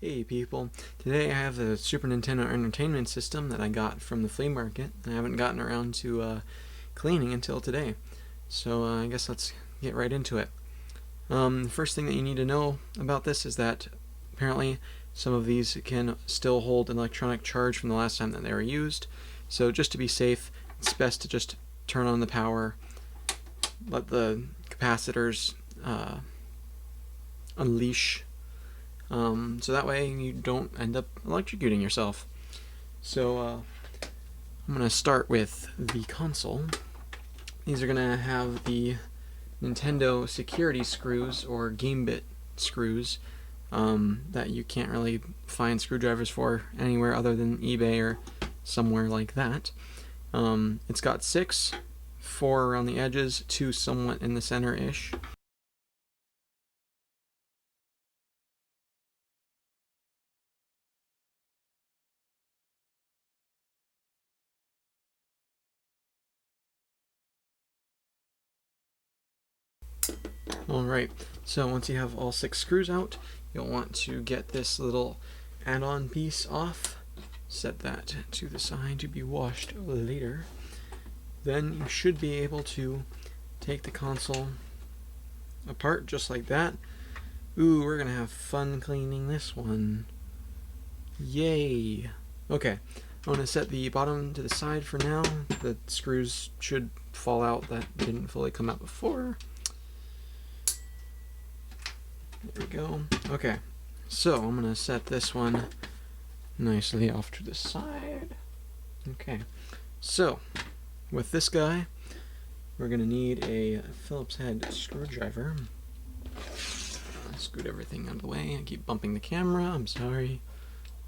Hey people, today I have the Super Nintendo Entertainment System that I got from the flea market, and I haven't gotten around to cleaning until today. So I guess let's get right into it. The first thing that you need to know about this is that apparently some of these can still hold an electronic charge from the last time that they were used. So just to be safe, it's best to just turn on the power, let the capacitors unleash so that way you don't end up electrocuting yourself. So I'm going to start with the console. These are going to have the Nintendo security screws or game bit screws that you can't really find screwdrivers for anywhere other than eBay or somewhere like that. It's got 6, 4 around the edges, 2 somewhat in the center-ish. Alright, so once you have all 6 screws out, you'll want to get this little add-on piece off. Set that to the side to be washed later. Then you should be able to take the console apart just like that. Ooh, we're gonna have fun cleaning this one. Yay! Okay, I'm gonna set the bottom to the side for now. The screws should fall out that didn't fully come out before. There we go. Okay, so I'm going to set this one nicely off to the side. Okay, so with this guy, we're going to need a Phillips head screwdriver. Scoot everything out of the way. I keep bumping the camera. I'm sorry.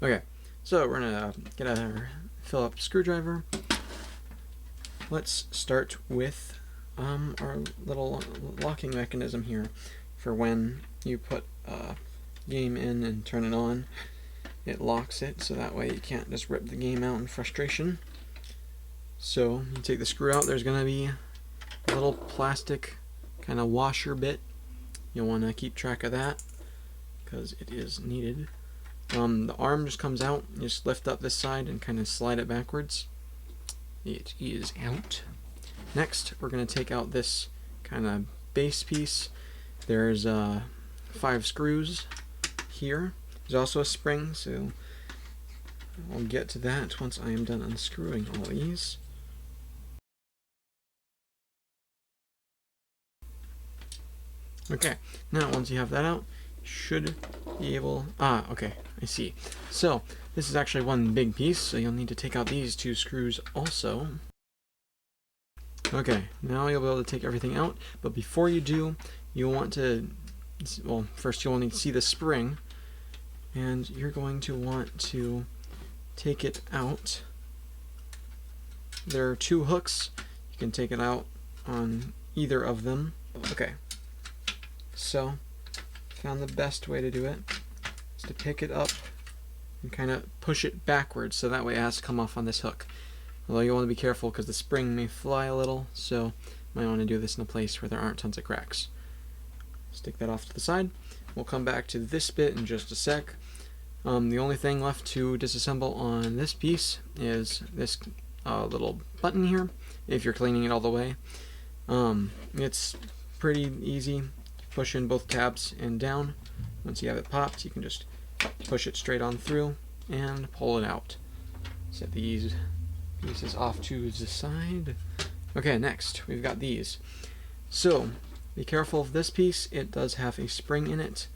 Okay, so we're going to get our Phillips screwdriver. Let's start with our little locking mechanism here for when you put a game in and turn it on. It locks it, so that way you can't just rip the game out in frustration. So you take the screw out, there's going to be a little plastic kind of washer bit. You'll want to keep track of that because it is needed. The arm just comes out, you just lift up this side and kind of slide it backwards. It is out. Next, we're going to take out this kind of base piece. There's 5 screws here. There's also a spring, so I'll get to that once I am done unscrewing all these. Okay, now once you have that out, you should be able... okay, I see. So, this is actually one big piece, so you'll need to take out these 2 screws also. Okay, now you'll be able to take everything out, but before you do, you'll want to... Well, first you'll need to see the spring, and you're going to want to take it out. There are 2 hooks. You can take it out on either of them. Okay, so found the best way to do it is to pick it up and kind of push it backwards, so that way it has to come off on this hook. Although you want to be careful because the spring may fly a little, so you might want to do this in a place where there aren't tons of cracks. Stick that off to the side. We'll come back to this bit in just a sec. The only thing left to disassemble on this piece is this little button here, if you're cleaning it all the way. It's pretty easy. Push in both tabs and down. Once you have it popped, you can just push it straight on through and pull it out. Set these pieces off to the side. Okay, next we've got these. So be careful of this piece. It does have a spring in it.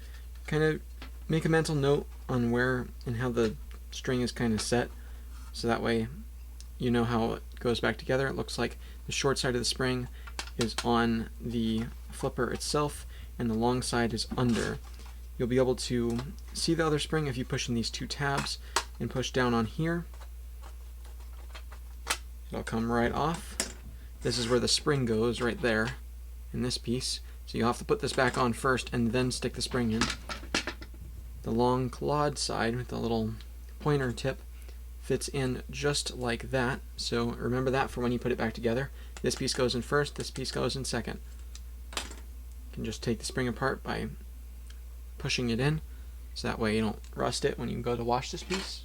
Kind of make a mental note on where and how the string is kind of set, so that way you know how it goes back together. It looks like the short side of the spring is on the flipper itself and the long side is under. You'll be able to see the other spring if you push in these 2 tabs and push down on here. It'll come right off. This is where the spring goes, right there in this piece. So you'll have to put this back on first and then stick the spring in. The long clawed side with the little pointer tip fits in just like that. So remember that for when you put it back together. This piece goes in first, this piece goes in second. You can just take the spring apart by pushing it in. so that way you don't rust it when you go to wash this piece.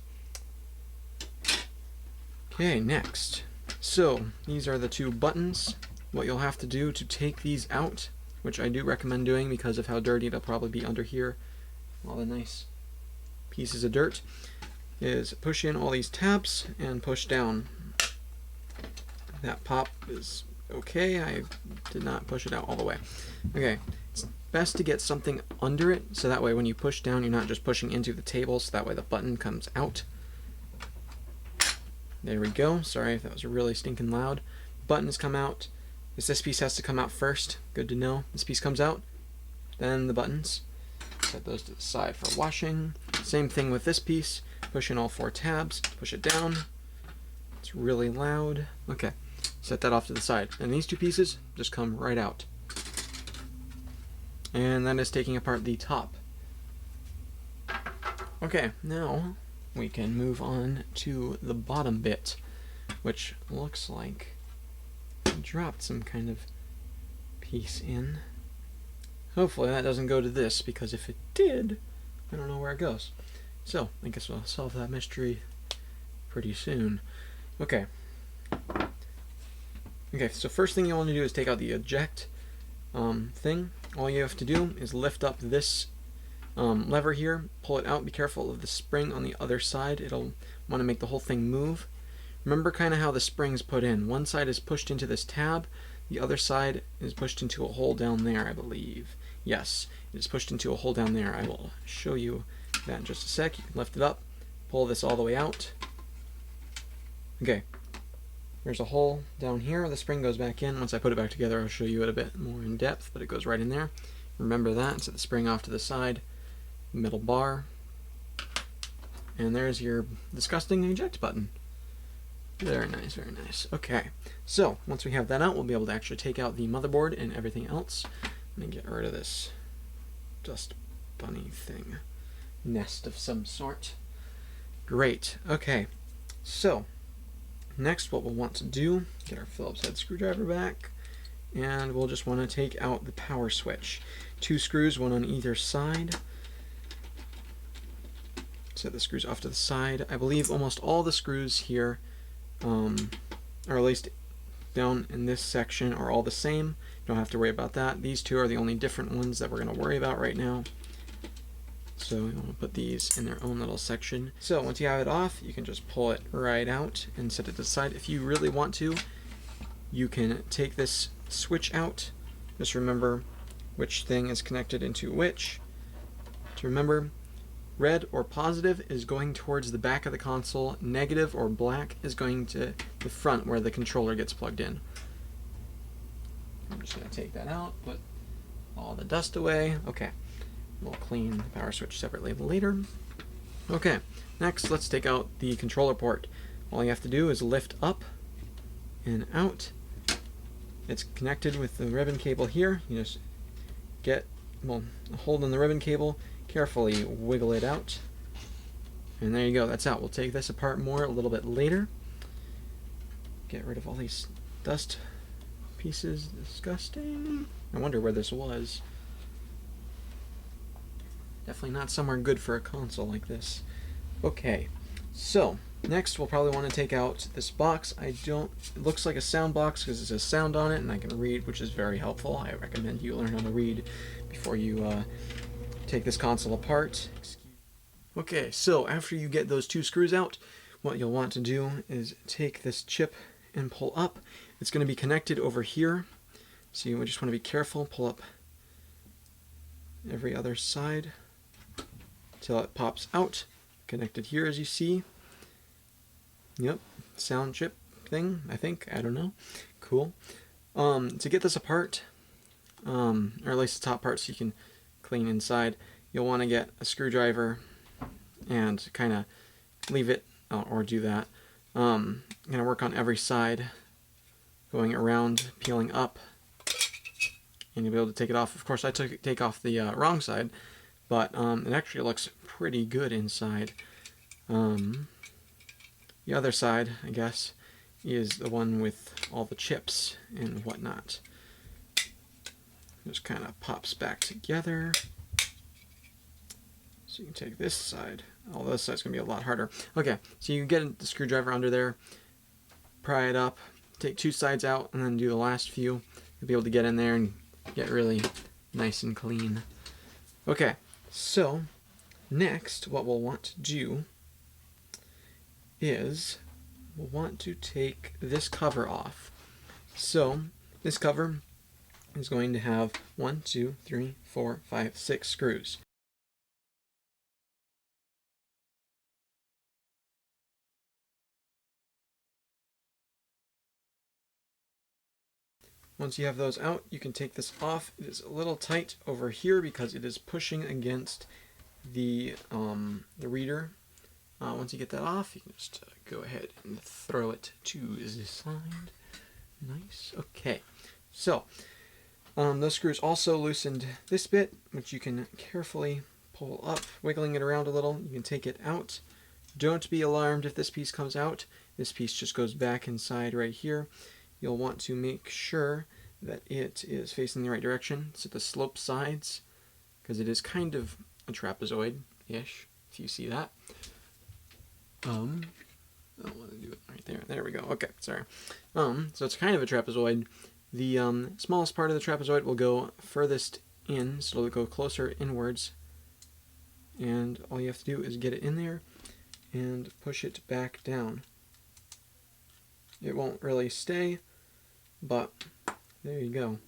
Okay, next. So these are the two buttons. What you'll have to do to take these out, which I do recommend doing because of how dirty they'll probably be under here, all the nice pieces of dirt, is push in all these tabs and push down. That pop is okay. I did not push it out all the way. Okay, it's best to get something under it, so that way when you push down, you're not just pushing into the table, so that way the button comes out. There we go. Sorry if that was really stinking loud. Buttons come out. This piece has to come out first. Good to know. This piece comes out, then the buttons. Set those to the side for washing. Same thing with this piece. Push in all 4 tabs. Push it down. It's really loud. Okay. Set that off to the side. And these 2 pieces just come right out. And that is taking apart the top. Okay, now we can move on to the bottom bit, which looks like I dropped some kind of piece in. Hopefully that doesn't go to this, because if it did, I don't know where it goes. So, I guess we'll solve that mystery pretty soon. Okay. Okay, so first thing you want to do is take out the eject thing. All you have to do is lift up this lever here, pull it out. Be careful of the spring on the other side. It'll want to make the whole thing move. Remember kind of how the spring's put in. One side is pushed into this tab, the other side is pushed into a hole down there, I believe. Yes, it is pushed into a hole down there. I will show you that in just a sec. You can lift it up, pull this all the way out. Okay, there's a hole down here. The spring goes back in. Once I put it back together, I'll show you it a bit more in depth, but it goes right in there. Remember that. Set the spring off to the side, middle bar, and there's your disgusting eject button. Very nice, very nice. Okay, so once we have that out, we'll be able to actually take out the motherboard and everything else. Let me get rid of this dust bunny thing. Nest of some sort. Great. Okay, so next what we'll want to do, get our Phillips head screwdriver back, and we'll just want to take out the power switch. 2 screws, one on either side. Set the screws off to the side. I believe almost all the screws here, or at least down in this section, are all the same. You don't have to worry about that. These 2 are the only different ones that we're going to worry about right now. So we want to put these in their own little section. So once you have it off, you can just pull it right out and set it to the side. If you really want to, you can take this switch out. Just remember which thing is connected into which. To remember, red or positive is going towards the back of the console. Negative or black is going to the front where the controller gets plugged in. I'm just going to take that out, put all the dust away. Okay, we'll clean the power switch separately later. Okay, next let's take out the controller port. All you have to do is lift up and out. It's connected with the ribbon cable here. You just get, well, hold on the ribbon cable, carefully wiggle it out, and there you go, that's out. We'll take this apart more a little bit later. Get rid of all these dust pieces. Disgusting. I wonder where this was. Definitely not somewhere good for a console like this. Okay, so next we'll probably want to take out this box. It looks like a sound box because it says sound on it and I can read, which is very helpful. I recommend you learn how to read before you take this console apart. Okay, so after you get those 2 screws out, what you'll want to do is take this chip and pull up. It's going to be connected over here, so you just want to be careful. Pull up every other side till it pops out. Connected here, as you see. Yep, sound chip thing, I think. I don't know. Cool. To get this apart, or at least the top part so you can clean inside, you'll want to get a screwdriver and kind of leave it, or do that. I'm going to work on every side, going around, peeling up, and you'll be able to take it off. Of course, I take off the wrong side, but it actually looks pretty good inside. The other side, I guess, is the one with all the chips and whatnot. Just kind of pops back together. So So you can take this side. Oh, this side's going to be a lot harder. Okay, so you get the screwdriver under there, pry it up, take two sides out, and then do the last few. You'll be able to get in there and get really nice and clean. Okay, so next what we'll want to do is we'll want to take this cover off. So this cover is going to have 1, 2, 3, 4, 5, 6 screws. Once you have those out, you can take this off. It is a little tight over here because it is pushing against the reader. Once you get that off, you can just go ahead and throw it to the side. Nice. Okay. So, those screws also loosened this bit, which you can carefully pull up, wiggling it around a little. You can take it out. Don't be alarmed if this piece comes out. This piece just goes back inside right here. You'll want to make sure that it is facing the right direction, so the slope sides, because it is kind of a trapezoid-ish, if you see that. I don't want to do it right there. There we go. Okay, sorry. So it's kind of a trapezoid. The smallest part of the trapezoid will go furthest in, so it'll go closer inwards. And all you have to do is get it in there and push it back down. It won't really stay, but there you go.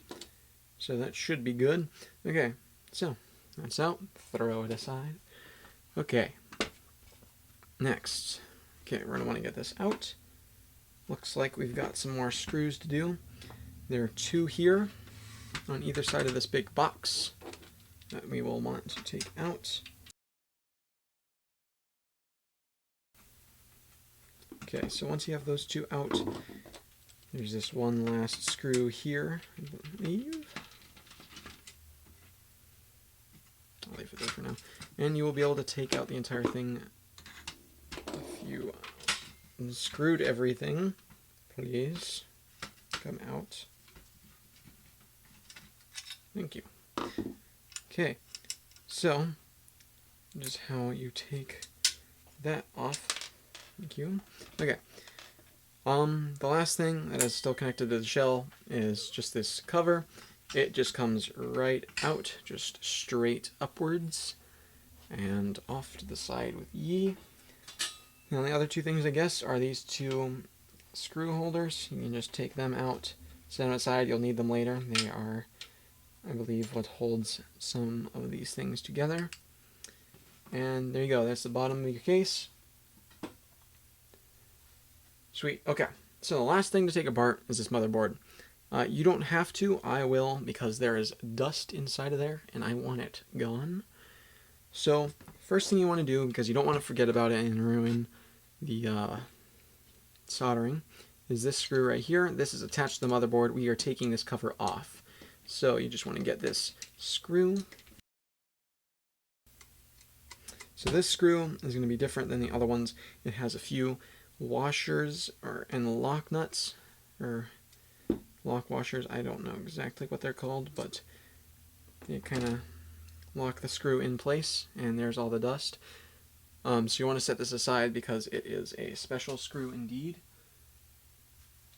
So that should be good. Okay, so that's out. Throw it aside. Okay. Next. Okay, we're going to want to get this out. Looks like we've got some more screws to do. There are 2 here on either side of this big box that we will want to take out. Okay, so once you have those 2 out, there's this one last screw here, I believe. I'll leave it there for now. And you will be able to take out the entire thing if you unscrewed everything. Please come out. Thank you. Okay, so this is how you take that off. Thank you. Okay. The last thing that is still connected to the shell is just this cover. It just comes right out, just straight upwards, and off to the side with ye. Now the other 2 things, I guess, are these 2 screw holders. You can just take them out, set them aside. You'll need them later. They are, I believe, what holds some of these things together. And there you go. That's the bottom of your case. Sweet. Okay, so the last thing to take apart is this motherboard. You don't have to. I will, because there is dust inside of there, and I want it gone. So, first thing you want to do, because you don't want to forget about it and ruin the soldering, is this screw right here. This is attached to the motherboard. We are taking this cover off. So you just want to get this screw. So this screw is going to be different than the other ones. It has a few washers and lock nuts, or lock washers. I don't know exactly what they're called, but they kind of lock the screw in place, and there's all the dust. So you want to set this aside because it is a special screw indeed.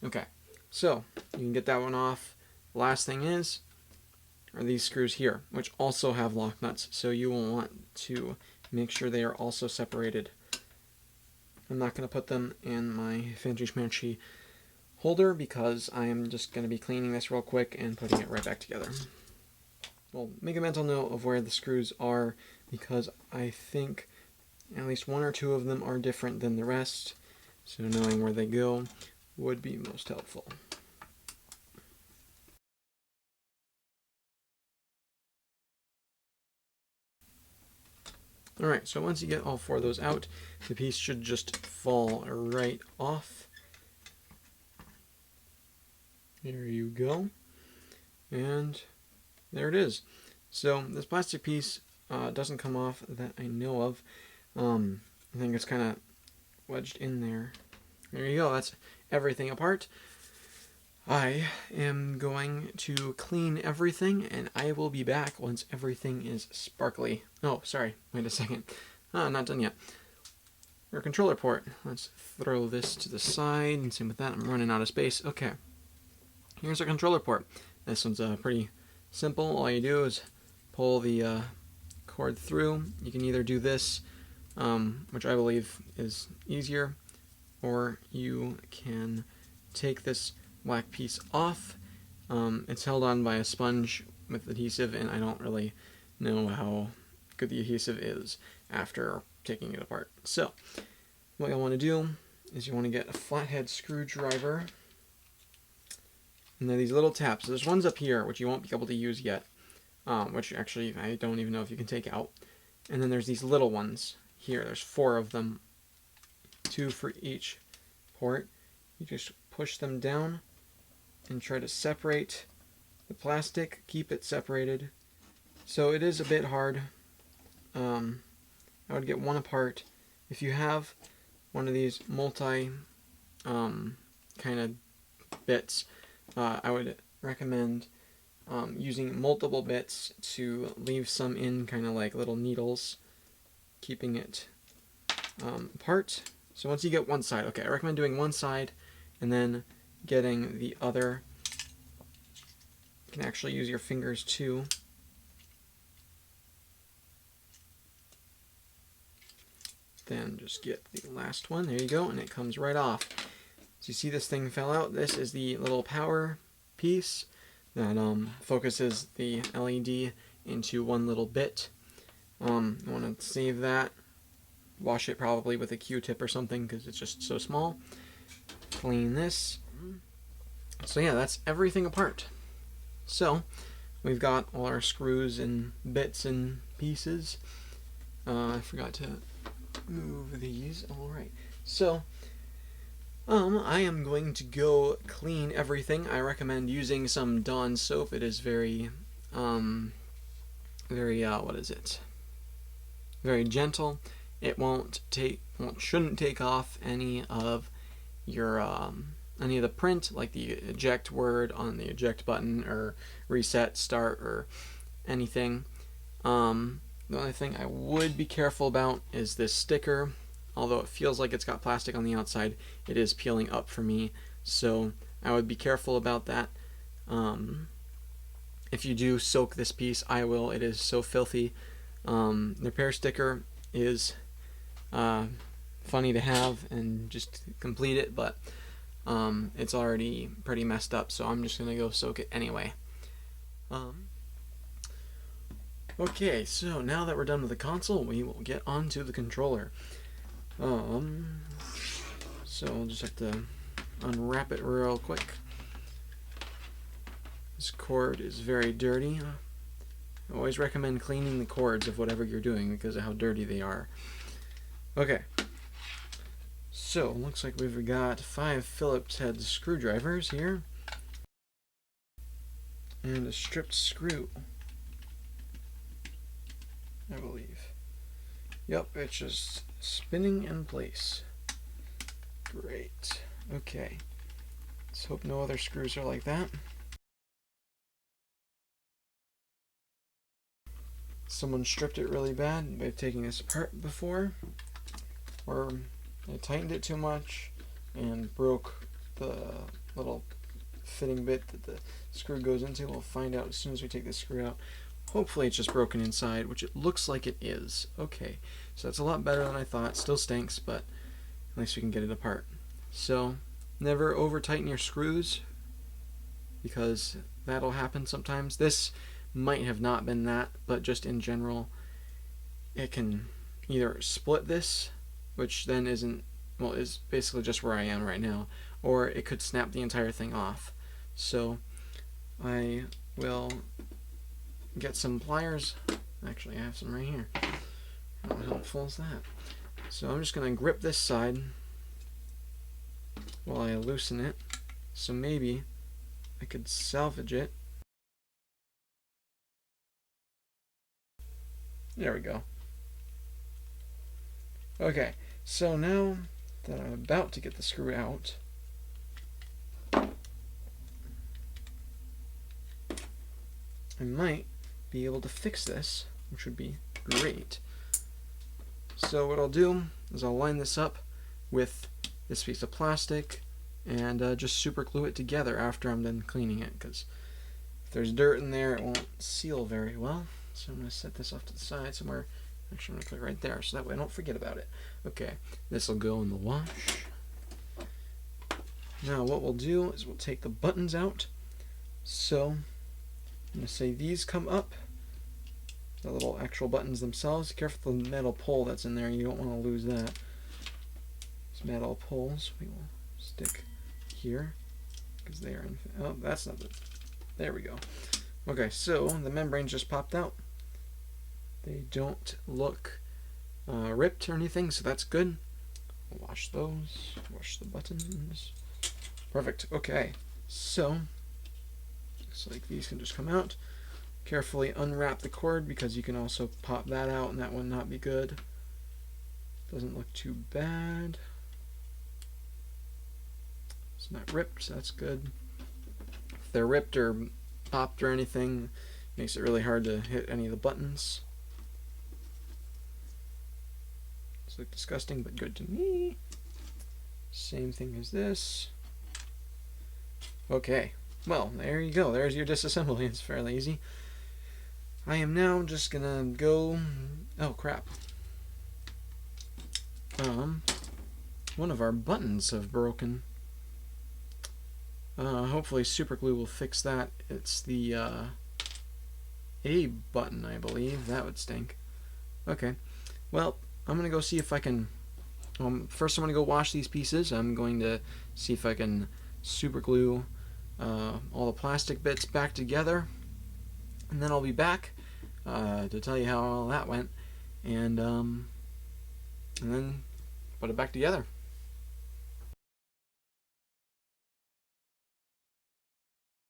Okay, so you can get that one off. Last thing are these screws here, which also have lock nuts, so you will want to make sure they are also separated. I'm not going to put them in my fancy schmancy holder because I am just going to be cleaning this real quick and putting it right back together. Well, make a mental note of where the screws are, because I think at least 1 or 2 of them are different than the rest, so knowing where they go would be most helpful. Alright, so once you get all 4 of those out, the piece should just fall right off. There you go. And there it is. So this plastic piece doesn't come off that I know of. I think it's kind of wedged in there. There you go. That's everything apart. I am going to clean everything, and I will be back once everything is sparkly. Oh, sorry. Wait a second. Not done yet. Our controller port. Let's throw this to the side, and same with that. I'm running out of space. Okay. Here's our controller port. This one's pretty simple. All you do is pull the cord through. You can either do this, which I believe is easier, or you can take this black piece off. It's held on by a sponge with adhesive, and I don't really know how good the adhesive is after taking it apart. So what you'll want to do is you want to get a flathead screwdriver, and then these little tabs. So there's ones up here which you won't be able to use yet, which actually I don't even know if you can take out. And then there's these little ones here. There's 4 of them, 2 for each port. You just push them down and try to separate the plastic, keep it separated. So it is a bit hard. I would get one apart. If you have one of these multi kind of bits, I would recommend using multiple bits to leave some in kind of like little needles, keeping it apart. So once you get one side, okay, I recommend doing one side and then getting the other. You can actually use your fingers too. Then just get the last one. There you go, and it comes right off. So you see this thing fell out. This is the little power piece that focuses the LED into one little bit. You want to save that. Wash it probably with a Q-tip or something because it's just so small. Clean this. So yeah, that's everything apart. So we've got all our screws and bits and pieces. I forgot to move these. Alright, so I am going to go clean everything. I recommend using some Dawn soap. It is very what is it? Very gentle. It shouldn't take off any of your any of the print, like the eject word on the eject button or reset, start, or anything. The only thing I would be careful about is this sticker. Although it feels like it's got plastic on the outside, it is peeling up for me, so I would be careful about that. If you do soak this piece, I will. It is so filthy. The repair sticker is funny to have and just complete it, but it's already pretty messed up, so I'm just going to go soak it anyway. Okay, so now that we're done with the console, we will get onto the controller. So I'll just have to unwrap it real quick. This cord is very dirty. I always recommend cleaning the cords of whatever you're doing because of how dirty they are. Okay. So, looks like we've got 5 Phillips head screwdrivers here. And a stripped screw, I believe. Yep, it's just spinning in place. Great. Okay. Let's hope no other screws are like that. Someone stripped it really bad by taking this apart before, or they tightened it too much and broke the little fitting bit that the screw goes into. We'll find out as soon as we take this screw out. Hopefully it's just broken inside, which it looks like it is. Okay, so that's a lot better than I thought. Still stinks, but at least we can get it apart. So never over tighten your screws because that'll happen sometimes. This might have not been that, but just in general, it can either split this, which then isn't, well, is basically just where I am right now, or it could snap the entire thing off. So I will get some pliers. Actually, I have some right here. How helpful is that? So I'm just going to grip this side while I loosen it. So maybe I could salvage it. There we go. Okay, so now that I'm about to get the screw out, I might be able to fix this, which would be great. So what I'll do is I'll line this up with this piece of plastic and just super glue it together after I'm done cleaning it, because if there's dirt in there it won't seal very well. So I'm going to set this off to the side somewhere. Actually, I'm going to put it right there so that way I don't forget about it. Okay, this will go in the wash. Now what we'll do is we'll take the buttons out. So I'm going to say these come up, the little actual buttons themselves. Careful the metal pole that's in there, you don't want to lose that. These metal poles we will stick here because they are oh, that's not the, there we go. Okay, so the membranes just popped out. They don't look ripped or anything, so that's good. Wash those, wash the buttons. Perfect. Okay, so looks like these can just come out. Carefully unwrap the cord because you can also pop that out and that would not be good. Doesn't look too bad. It's not ripped, so that's good. If they're ripped or popped or anything, it makes it really hard to hit any of the buttons. These look disgusting, but good to me. Same thing as this. Okay, well, there you go. There's your disassembly. It's fairly easy. I am now just gonna go... Oh, crap. One of our buttons have broken. Hopefully super glue will fix that. It's the A button, I believe. That would stink. Okay, well, I'm gonna go see if I can... first I'm gonna go wash these pieces. I'm going to see if I can super glue all the plastic bits back together, and then I'll be back to tell you how all that went, and then put it back together.